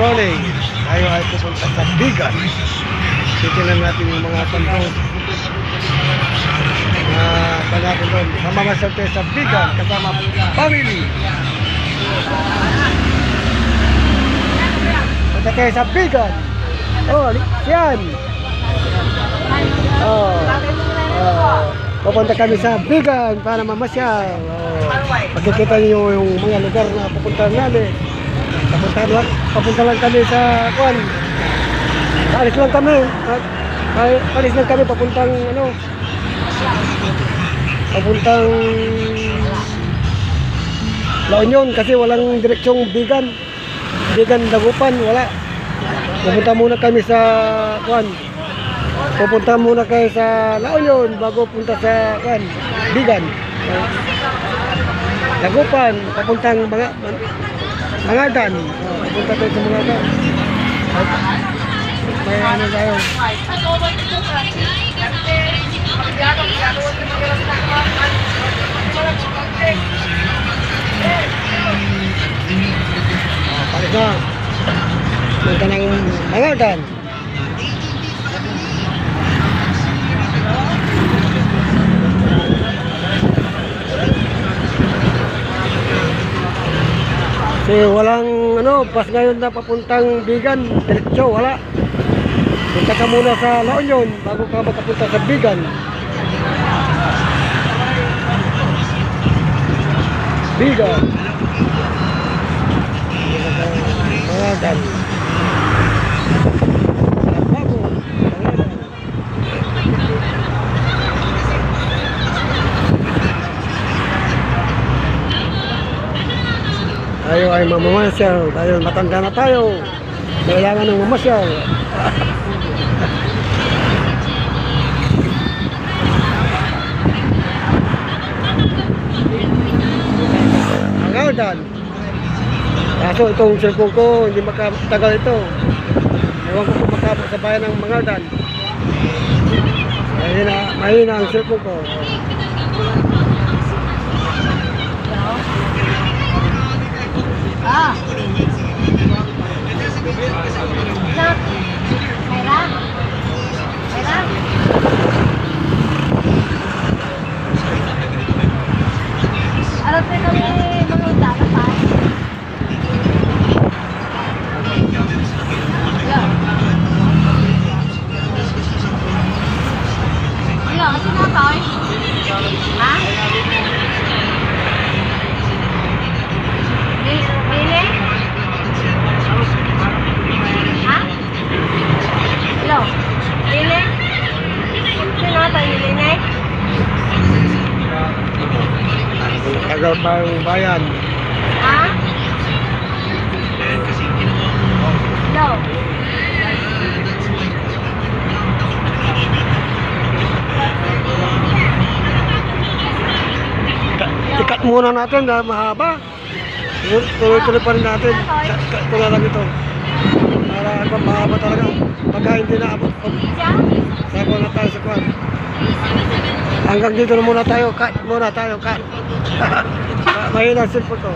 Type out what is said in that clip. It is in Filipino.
morning. Tayo ay pupunta sa Bigan. Titinan natin yung mga tantong natin doon. Mamamasal tayo sa Bigan kasama family. Punta tayo sa Bigan. Oh, yan. Pupunta kami sa Bigan para mamasyal. Pagkikita niyo yung mga lugar na pupuntahan namin. Papunta lang kami sa Kwan. Alis lang kami. Alis lang kami papuntang papuntang La Union kasi walang direksyong Bigan. Bigan Dagupan, wala. Pupunta muna kami sa Kwan. Pupunta muna kayo sa La Union bago punta sa Kwan, Bigan. Dagupan, papuntang Mangadan. Punta tayo sa Mangadan. May ano tayo. Palis na. Punta ng Mangadan. Kasi walang pas ngayon na papuntang Bigan, diretso, wala. Punta ka muna sa La Union bago ka makapunta sa Bigan. Bigan. Mangadan. Tayo ay mamamasyal dahil matanda na tayo. Kailangan ng mamasyal. Mangadan. Kaso itong cellphone ko hindi makatagal ito. Ewan ko kung makabot sa bayan ng Mangadan. Mahina ang cellphone ko. Tagal pa yung bayan. Ha? No. Ikat muna natin dahil mahaba. Tuloy-tuloy pa rin natin. Ito na lang ito. Para mahaba talaga. Pagka hindi na abot. Sako na tayo sa kwan. Hanggang dito na muna tayo. Cut muna tayo. Cut. Mahina silpo to.